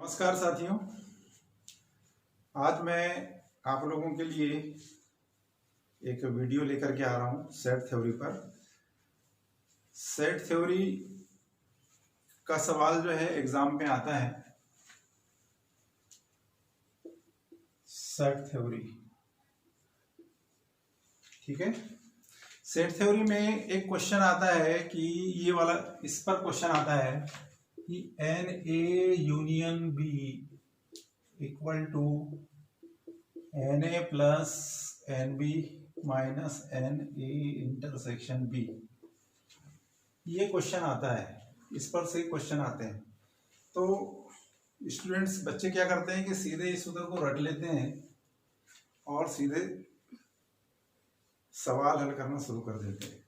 नमस्कार साथियों, आज मैं आप लोगों के लिए एक वीडियो लेकर के आ रहा हूँ सेट थ्योरी पर। सेट थ्योरी का सवाल जो है एग्जाम में आता है। सेट थ्योरी, ठीक है। सेट थ्योरी में एक क्वेश्चन आता है कि ये वाला, इस पर क्वेश्चन आता है कि N A union B equal to N A plus N B minus N A intersection B. ये क्वेश्चन आता है, इस पर से क्वेश्चन आते हैं। तो स्टूडेंट्स, बच्चे क्या करते हैं कि सीधे इस सूत्र को रट लेते हैं और सीधे सवाल हल करना शुरू कर देते हैं।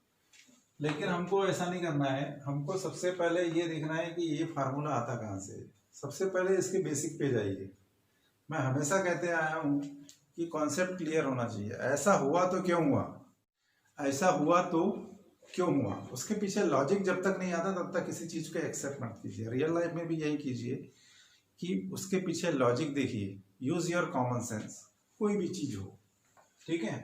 लेकिन हमको ऐसा नहीं करना है। हमको सबसे पहले ये देखना है कि ये फार्मूला आता कहाँ से। सबसे पहले इसके बेसिक पे जाइए। मैं हमेशा कहते आया हूँ कि कॉन्सेप्ट क्लियर होना चाहिए। ऐसा हुआ तो क्यों हुआ, ऐसा हुआ तो क्यों हुआ, उसके पीछे लॉजिक जब तक नहीं आता तब तक किसी चीज़ को एक्सेप्ट मत कीजिए। रियल लाइफ में भी यही कीजिए कि उसके पीछे लॉजिक देखिए। यूज योर कॉमन सेंस, कोई भी चीज़ हो, ठीक है।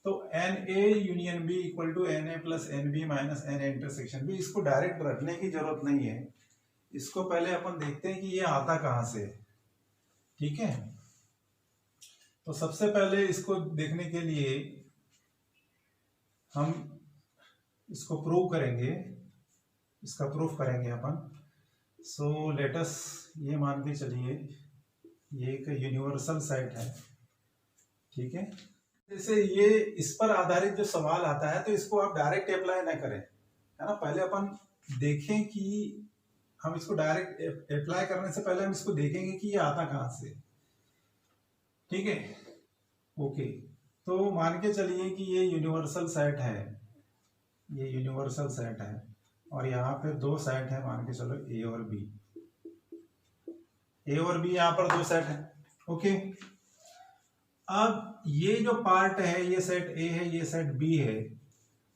तो N A union B equal to N A plus N B minus N A intersection B. इसको डायरेक्ट रखने की जरूरत नहीं है। इसको पहले अपन देखते हैं कि ये आता कहाँ से, ठीक है। तो सबसे पहले इसको देखने के लिए हम इसको प्रूव करेंगे, इसका प्रूफ करेंगे अपन। सो लेट अस ये मान के चलिए ये एक यूनिवर्सल सेट है, ठीक है। जैसे ये इस पर आधारित जो सवाल आता है तो इसको आप डायरेक्ट अप्लाई ना करें, है ना। पहले अपन देखें कि हम इसको डायरेक्ट अप्लाई करने से पहले हम इसको देखेंगे कि ये आता कहाँ से, ठीक है। ओके, तो मान के चलिए कि ये यूनिवर्सल सेट है, ये यूनिवर्सल सेट है और यहाँ पे दो सेट है, मान के चलो ए और बी। ए और बी यहाँ पर दो सेट है, ओके। अब ये जो पार्ट है, ये सेट ए है, ये सेट बी है।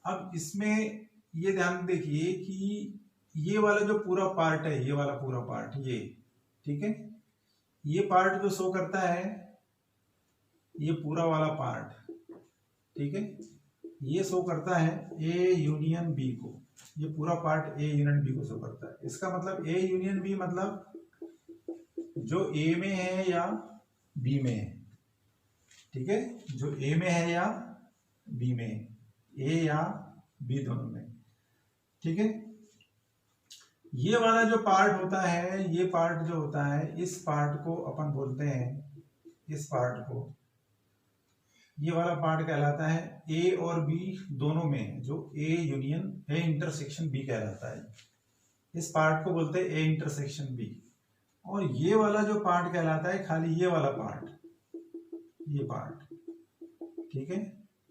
अब इसमें ये ध्यान देखिए कि ये वाला जो पूरा पार्ट है, ये वाला पूरा पार्ट, ये, ठीक है। ये पार्ट जो शो करता है, ये पूरा वाला पार्ट, ठीक है, ये शो करता है ए यूनियन बी को। ये पूरा पार्ट ए यूनियन बी को शो करता है। इसका मतलब ए यूनियन बी मतलब जो ए में है या बी में है, ठीक है। जो ए में है या बी में है, ए या बी दोनों में, ठीक है। ये वाला जो पार्ट होता है, ये पार्ट जो होता है, इस पार्ट को अपन बोलते हैं, इस पार्ट को, ये वाला पार्ट कहलाता है ए और बी दोनों में, जो A union A intersection B कहलाता है। इस पार्ट को बोलते हैं ए इंटरसेक्शन बी। और ये वाला जो पार्ट कहलाता है खाली ये वाला पार्ट, ये पार्ट, ठीक है।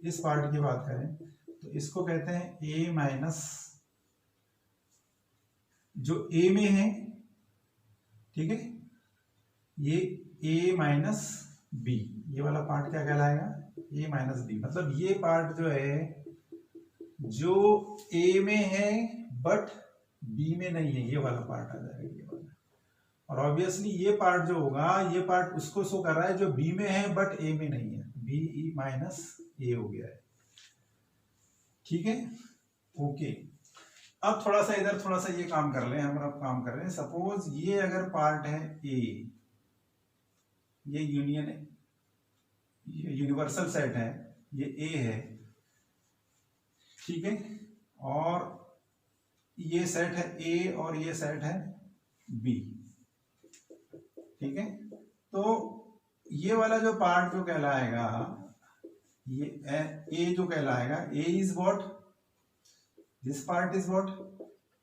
इस पार्ट की बात करें तो इसको कहते हैं ए माइनस, जो ए में है, ठीक है, ये ए माइनस बी। ये वाला पार्ट क्या कहलाएगा, ए माइनस बी। मतलब ये पार्ट जो है, जो ए में है बट बी में नहीं है, ये वाला पार्ट आ जाएगा, ये वाला। और ऑब्वियसली ये पार्ट जो होगा, ये पार्ट उसको शो कर रहा है जो बी में है बट ए में नहीं है, बी ई माइनस ए हो गया है, ठीक है। ओके, अब थोड़ा सा इधर थोड़ा सा ये काम कर लें। हम अब काम कर रहे हैं, सपोज ये अगर पार्ट है ए, ये यूनियन है, ये यूनिवर्सल सेट है, ये ए है, ठीक है। और ये सेट है ए और ये सेट है बी, ठीक है। तो ये वाला जो पार्ट जो कहलाएगा, ये ए जो कहलाएगा, A is what, this part is what,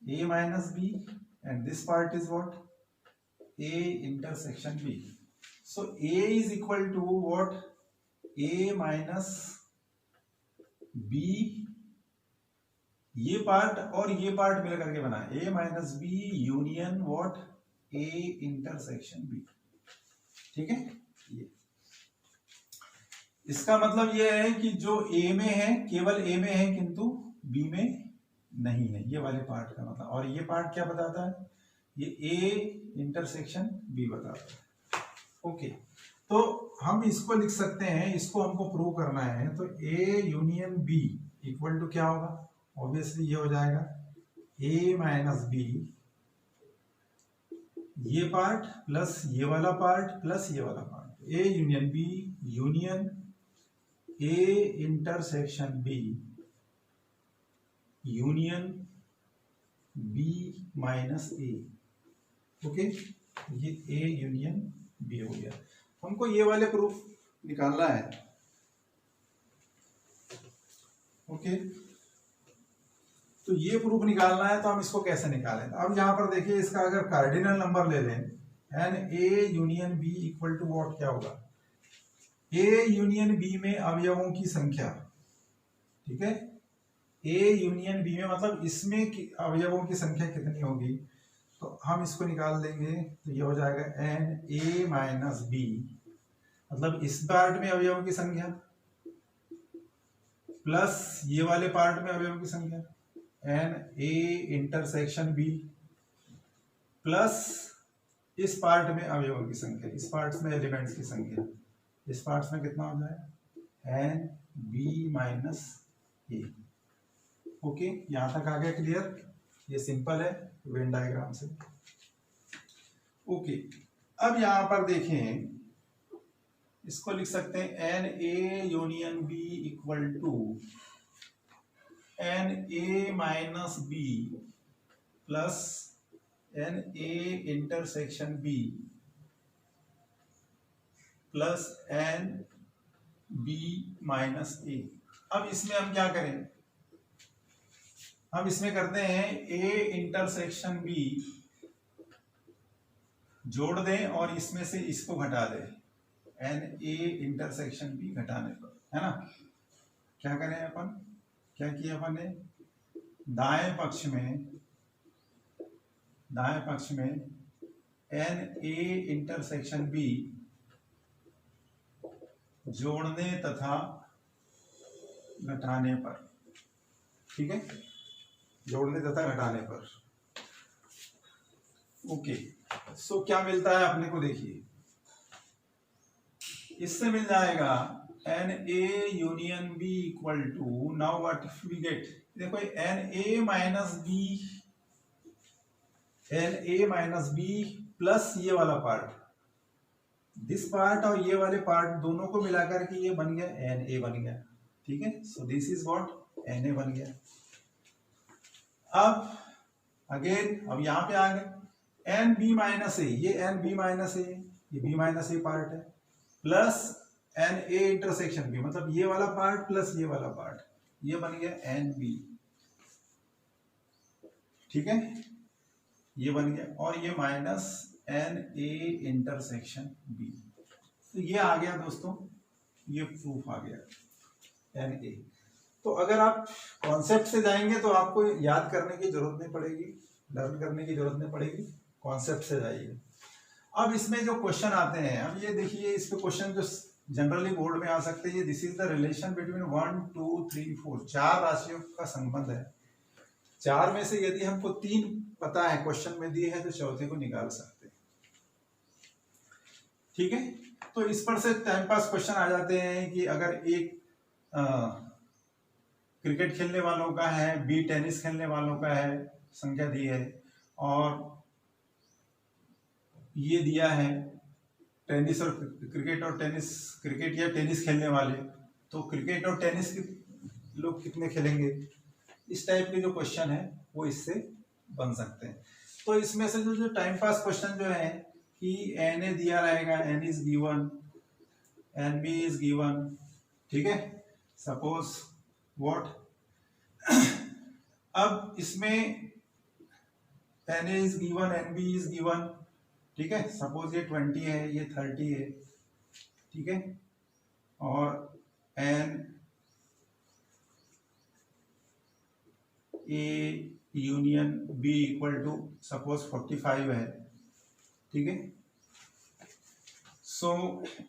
A minus B, and this part is what, A intersection B. So A is equal to what, A minus B, ये पार्ट और ये पार्ट मिलकर के बना A minus B union what, A intersection B, ठीक है। ये इसका मतलब ये है कि जो ए में है, केवल ए में है किंतु बी में नहीं है, ये वाले पार्ट का मतलब। और ये पार्ट क्या बताता है ये ए इंटरसेक्शन बी बताता है। ओके, तो हम इसको लिख सकते हैं, इसको हमको प्रूव करना है, तो A union B equal to क्या होगा, ऑब्वियसली ये हो जाएगा ए माइनस बी, ये पार्ट प्लस ये वाला पार्ट प्लस ये वाला part, A union B union A intersection B union B minus A. Okay, ये ए यूनियन बी हो गया। हमको ये वाले प्रूफ निकालना है। ओके, तो ये प्रूफ निकालना है, तो हम इसको कैसे निकालें। अब यहां पर देखिए, इसका अगर कार्डिनल नंबर ले लें, N A union B equal to what, क्या होगा, ए यूनियन बी में अवयवों की संख्या, ठीक है, ए यूनियन बी में मतलब इसमें अवयवों की संख्या कितनी होगी, तो हम इसको निकाल देंगे, तो ये हो जाएगा एन ए माइनस बी, मतलब इस पार्ट में अवयवों की संख्या प्लस ये वाले पार्ट में अवयवों की संख्या, N A intersection B plus इस पार्ट में अवयवों की संख्या, इस पार्ट में एलिमेंट्स की संख्या, इस पार्ट में कितना हो जाएगा, N B minus A. Okay, यहां तक आ गया क्लियर, ये सिंपल है वेन डायग्राम से। ओके, अब यहां पर देखें, इसको लिख सकते हैं n A union B equal to N A minus B plus N A intersection B plus N B minus A. अब इसमें हम क्या करें, हम इसमें करते हैं ए इंटरसेक्शन बी जोड़ दें और इसमें से इसको घटा दें, एन ए इंटरसेक्शन बी घटाने पर, है ना। क्या करें अपन, क्या किया अपन ने, दाएं पक्ष में एन ए इंटरसेक्शन बी जोड़ने तथा घटाने पर, ठीक है, जोड़ने तथा घटाने पर। ओके, सो क्या मिलता है अपने को, देखिए इससे मिल जाएगा n A union B equal to, now what we get, देखो n A minus B plus ये वाला पार्ट, दिस पार्ट और ये वाले पार्ट दोनों को मिलाकर के ये बन गया एन ए बन गया, ठीक है। So this is what N A बन गया। अब अगेन, अब यहां पे आ गए एन बी माइनस ए, ये एन बी माइनस ए, ये बी माइनस ए पार्ट है, plus N A intersection B, मतलब ये वाला पार्ट प्लस ये वाला पार्ट, ये बन गया एन बी, ठीक है, ये बन गया, और ये minus N A intersection B. तो ये आ गया दोस्तों, ये प्रूफ आ गया एन ए। तो अगर आप कॉन्सेप्ट से जाएंगे तो आपको याद करने की जरूरत नहीं पड़ेगी, लर्न करने की जरूरत नहीं पड़ेगी, कॉन्सेप्ट से जाइए। अब इसमें जो क्वेश्चन आते हैं, अब ये देखिए, इस पे क्वेश्चन जो जनरली बोर्ड में आ सकते हैं, this is the relation between 1 2 3 4, 4 राशियों का संबंध है। 4 में से यदि हमको 3 पता है, क्वेश्चन में दिए हैं, तो चौथे को निकाल सकते हैं, ठीक है। तो इस पर से टाइम पास क्वेश्चन आ जाते हैं कि अगर एक क्रिकेट खेलने वालों का है, बी टेनिस खेलने वालों का है, संख्या दी है, और ये दिया है टेनिस और क्रिकेट और टेनिस, क्रिकेट या टेनिस खेलने वाले, तो क्रिकेट और टेनिस लोग कितने खेलेंगे, इस टाइप के जो क्वेश्चन है वो इससे बन सकते हैं। तो इसमें से जो टाइम पास क्वेश्चन जो है कि एन ए दिया रहेगा, N is given, N B is given, ठीक है, सपोज व्हाट, अब इसमें N A is given, N B is given, ठीक है, सपोज ये 20 है, ये 30 है, ठीक है, और N A union B equal to suppose 45 है, ठीक है। So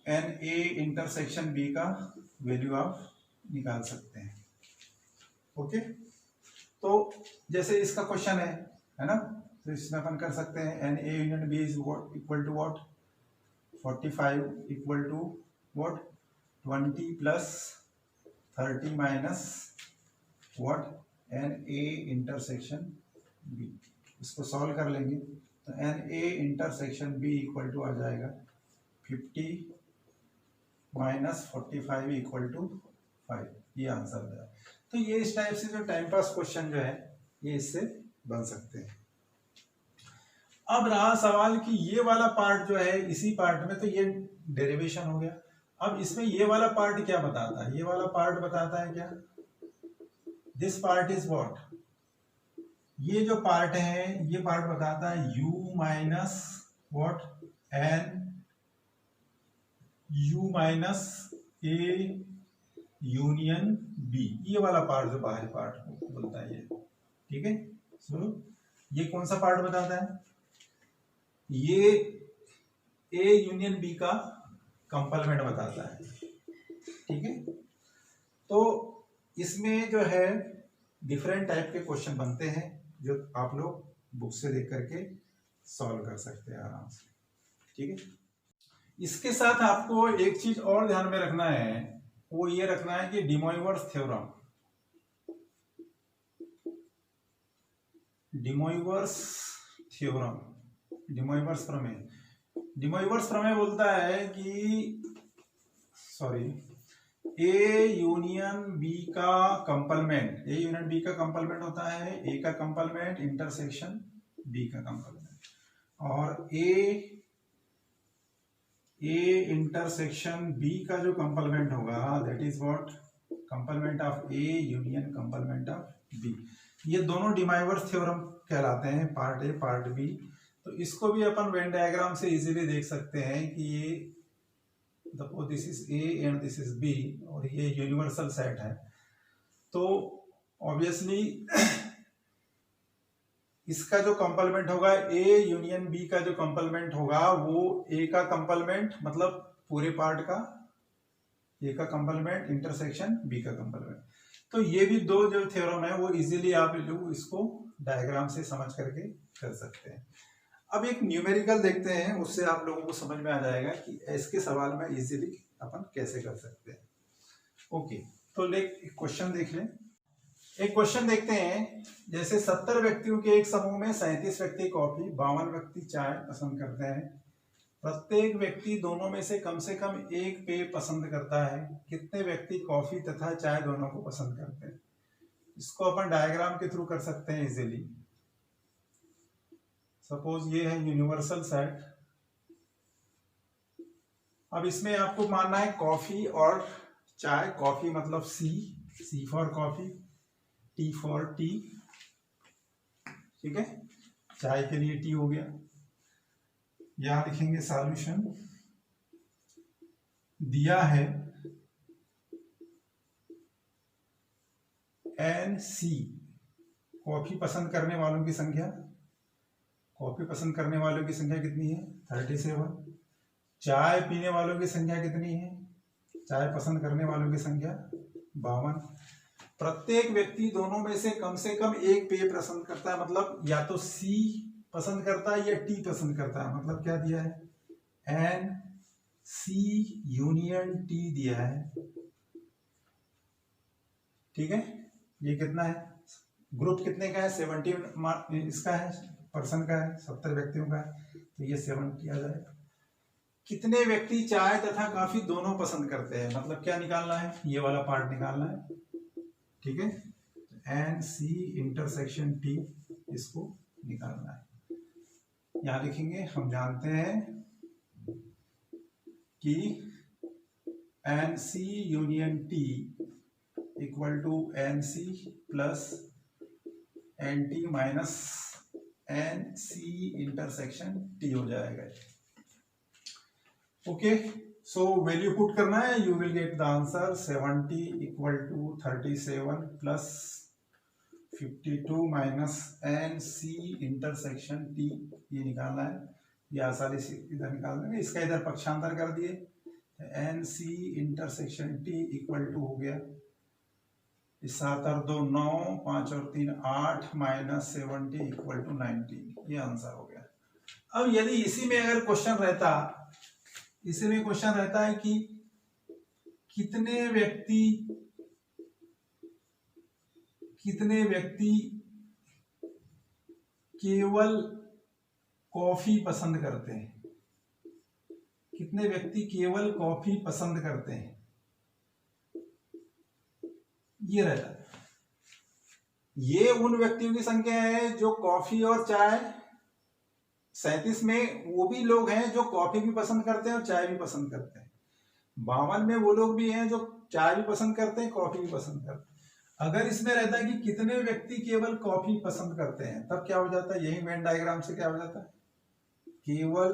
N A intersection B का वैल्यू आप निकाल सकते हैं। ओके, तो जैसे इसका क्वेश्चन है ना, तो इसमें अपन कर सकते हैं n A union B is equal to what 45 equal to what 20 plus 30 minus what N A intersection B. इसको सॉल्व कर लेंगे तो N A intersection B equal to आ जाएगा 50 माइनस 45 इक्वल टू 5। ये आंसर है। तो ये इस टाइप से जो टाइम पास क्वेश्चन जो है ये इससे बन सकते हैं। अब रहा सवाल कि ये वाला पार्ट जो है इसी पार्ट में तो ये डेरिवेशन हो गया। अब इसमें ये वाला पार्ट क्या बताता है? ये वाला पार्ट बताता है क्या? This part is what? ये जो पार्ट है ये पार्ट बताता है u minus what N u minus A union B. ये वाला पार्ट जो बाहरी पार्ट बोलता है ये, ठीक है। सो ये कौन सा पार्ट बताता है? ये ए यूनियन बी का कंपलमेंट बताता है, ठीक है। तो इसमें जो है डिफरेंट टाइप के क्वेश्चन बनते हैं जो आप लोग बुक से देख करके सॉल्व कर सकते हैं आराम से, ठीक है। इसके साथ आपको एक चीज और ध्यान में रखना है, वो ये रखना है कि day Moivre's theorem, day Moivre's theorem, day Moivre's प्रमेय, डे मोइवर्स प्रमेय बोलता है कि सॉरी ए यूनियन बी का कंपलमेंट, ए यूनियन बी का कंपलमेंट होता है ए का कंपलमेंट इंटरसेक्शन बी का कंपलमेंट, और ए इंटरसेक्शन बी का जो कंपलमेंट होगा that is what complement of A union complement of B. ये दोनों डे मोइवर्स थ्योरम कहलाते हैं, पार्ट ए पार्ट बी। तो इसको भी अपन वेन डायग्राम से इजीली देख सकते हैं कि ये suppose this is A and this is B और ये यूनिवर्सल सेट है। तो ऑब्वियसली इसका जो कंपलमेंट होगा ए यूनियन बी का जो कंपलमेंट होगा वो ए का कंपलमेंट मतलब पूरे पार्ट का ए का कंपलमेंट इंटरसेक्शन बी का कंपलमेंट। तो ये भी दो जो थ्योरम है वो इजीली आप लोग इसको डायग्राम से समझ करके कर सकते हैं। अब एक न्यूमेरिकल देखते हैं, उससे आप लोगों को समझ में आ जाएगा कि इसके सवाल में इजीली अपन कैसे कर सकते हैं। ओके, तो एक क्वेश्चन देख लें। एक क्वेश्चन देखते हैं, जैसे 70 व्यक्तियों के एक समूह में 37 व्यक्ति कॉफी, 52 व्यक्ति चाय पसंद करते हैं। प्रत्येक व्यक्ति दोनों में से कम एक पेय पसंद करता है। कितने व्यक्ति कॉफी तथा चाय दोनों को पसंद करते हैं? इसको अपन डायग्राम के थ्रू कर सकते हैं इजीली। सपोज ये है यूनिवर्सल सेट। अब इसमें आपको मानना है कॉफी और चाय। कॉफी मतलब C for coffee, T for tea, ठीक है। चाय के लिए टी हो गया। यहां लिखेंगे सॉल्यूशन। दिया है एन सी कॉफी पसंद करने वालों की संख्या। कॉफी पसंद करने वालों की संख्या कितनी है? 37। चाय पीने वालों की संख्या कितनी है? चाय पसंद करने वालों की संख्या 52। प्रत्येक व्यक्ति दोनों में से कम एक पेय पसंद करता है, मतलब या तो सी पसंद करता है या टी पसंद करता है। मतलब क्या दिया है? एन सी यूनियन टी दिया है, ठीक है। ये कितना है? ग्रुप कितने का है? 70 इसका है, पर्सन का है, 70 व्यक्तियों का है, तो ये 70 आ जाएगा। कितने व्यक्ति चाय तथा कॉफी दोनों पसंद करते हैं? मतलब क्या निकालना है? ये वाला पार्ट निकालना है, ठीक है। एन सी इंटरसेक्शन टी इसको निकालना है। यहां लिखेंगे, हम जानते हैं कि N C union T equal to N C plus N T minus N C intersection T हो जाएगा। ओके, सो वैल्यू पुट करना है, you will get the answer 70 equal to 37 plus 52 minus N C intersection T. ये निकालना है, ये आसानी से इधर निकाल देंगे। इसका इधर पक्षांतर कर दिए, N C intersection T equal to हो गया इस 7 और 2 9, 5 और 3 8 -70 इक्वल टू 19। ये आंसर हो गया। अब यदि इसी में अगर क्वेश्चन रहता, इसी में क्वेश्चन रहता है कि कितने व्यक्ति केवल कॉफी पसंद करते हैं, कितने व्यक्ति केवल कॉफी पसंद करते हैं, ये रहता। ये उन व्यक्तियों की संख्या है जो कॉफी और चाय, 37 में वो भी लोग हैं जो कॉफी भी पसंद करते हैं और चाय भी पसंद करते हैं। 52 में वो लोग भी हैं जो चाय भी पसंद करते हैं, कॉफी भी पसंद करते हैं। अगर इसमें रहता है कि कितने व्यक्ति केवल कॉफी पसंद करते हैं, तब क्या हो जाता है, यही वेन डायग्राम से क्या हो जाता है, केवल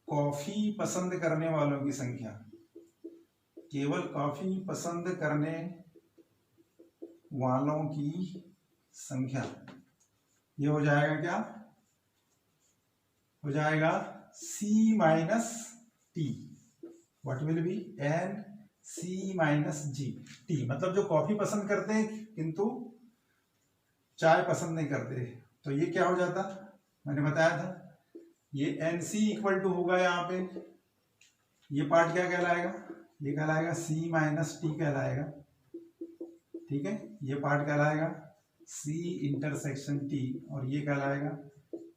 कॉफी पसंद करने वालों की संख्या, केवल कॉफी पसंद करने वालों की संख्या, ये हो जाएगा क्या, हो जाएगा C minus T, what will be N C minus G T. मतलब जो कॉफी पसंद करते हैं किंतु चाय पसंद नहीं करते, तो ये क्या हो जाता, मैंने बताया था, ये NC इक्वल टू होगा यहाँ पे, ये पार्ट क्या कहलाएगा, ये कहलाएगा C माइनस टी कहलाएगा, ठीक है, ये पार्ट कहलाएगा C इंटरसेक्शन T, और ये कहलाएगा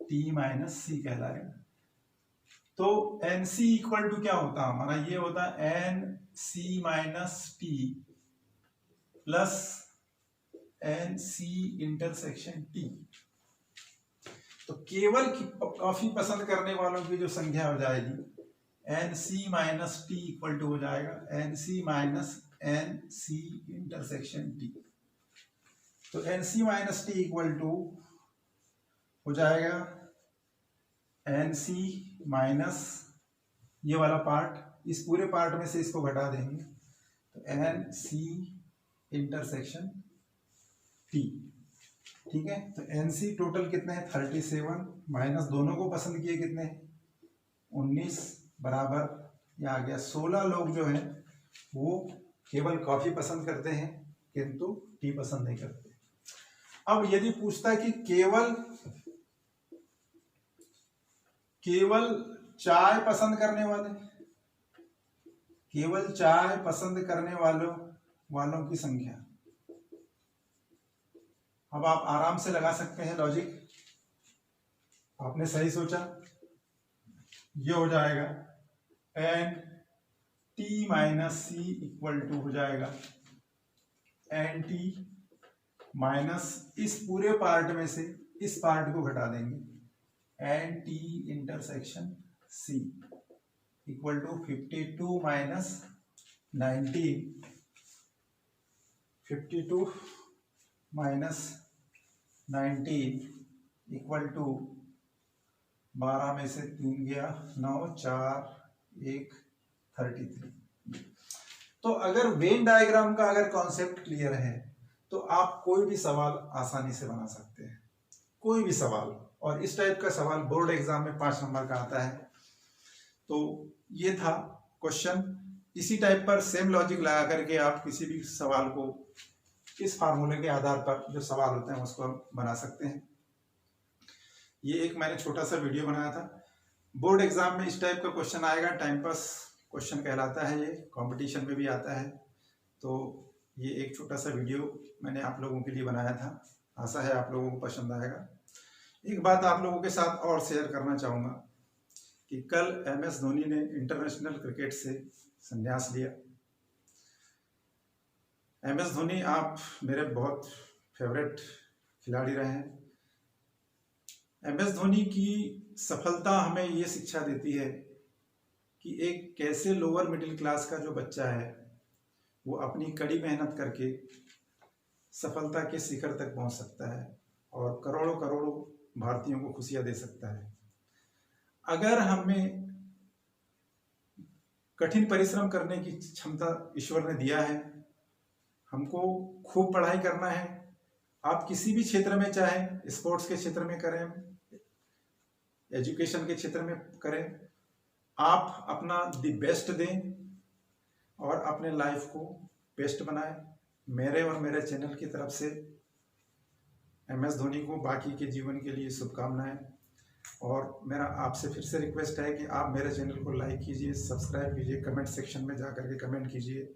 T माइनस C कहलाएगा। तो NC इक्वल टू क्या होता है हमारा, ये होता है NC minus T plus NC intersection T। तो केवल कॉफी पसंद करने वालों की जो संख्या हो जाएगी NC minus T equal to हो जाएगा NC minus NC intersection T। तो NC minus T equal to हो जाएगा NC माइनस ये वाला पार्ट, इस पूरे पार्ट में से इसको घटा देंगे, तो NC इंटरसेक्शन T, ठीक है। तो NC टोटल कितने हैं 37 माइनस दोनों को पसंद किए कितने 19 बराबर ये आ गया 16 लोग जो हैं वो केवल कॉफी पसंद करते हैं किंतु टी पसंद नहीं करते। अब यदि पूछता है कि केवल चाय पसंद करने वाले, केवल चाय पसंद करने वालों की संख्या, अब आप आराम से लगा सकते हैं लॉजिक, आपने सही सोचा, ये हो जाएगा N T minus C equal to हो जाएगा एन टी माइनस इस पूरे पार्ट में से इस पार्ट को घटा देंगे N T intersection C equal to 52 minus 19, 52 minus 19 equal to 12 में से 3 गया 9 4 1 33। तो अगर वेन डायग्राम का अगर कॉन्सेप्ट क्लियर है तो आप कोई भी सवाल आसानी से बना सकते हैं, कोई भी सवाल। और इस टाइप का सवाल बोर्ड एग्जाम में 5 नंबर का आता है। तो ये था क्वेश्चन, इसी टाइप पर सेम लॉजिक लगा करके आप किसी भी सवाल को इस फार्मूले के आधार पर जो सवाल होते हैं उसको हम बना सकते हैं। ये एक मैंने छोटा सा वीडियो बनाया था। बोर्ड एग्जाम में इस टाइप का क्वेश्चन आएगा, टाइम पास क्वेश्चन कहलाता है, ये कंपटीशन में भी आता है। तो ये एक छोटा सा वीडियो मैंने आप लोगों के लिए बनाया था, आशा है आप लोगों को पसंद आएगा। एक बात आप लोगों के साथ और शेयर करना चाहूँगा कि कल MS धोनी ने इंटरनेशनल क्रिकेट से संन्यास लिया। MS धोनी आप मेरे बहुत फेवरेट खिलाड़ी रहे हैं। MS धोनी की सफलता हमें ये शिक्षा देती है कि एक कैसे लोअर मिडिल क्लास का जो बच्चा है वो अपनी कड़ी मेहनत करके सफलता के शिखर तक पहुंच सकता है और करोड़ों करोड़ों भारतीयों को खुशियां दे सकता है। अगर हमें कठिन परिश्रम करने की क्षमता ईश्वर ने दिया है, हमको खूब पढ़ाई करना है। आप किसी भी क्षेत्र में, चाहे स्पोर्ट्स के क्षेत्र में करें, एजुकेशन के क्षेत्र में करें, आप अपना द बेस्ट दें और अपने लाइफ को बेस्ट बनाए। मेरे और मेरे चैनल की तरफ से MS धोनी को बाकी के जीवन के लिए शुभकामनाएं। और मेरा आपसे फिर से रिक्वेस्ट है कि आप मेरे चैनल को लाइक कीजिए, सब्सक्राइब कीजिए, कमेंट सेक्शन में जा करके कमेंट कीजिए।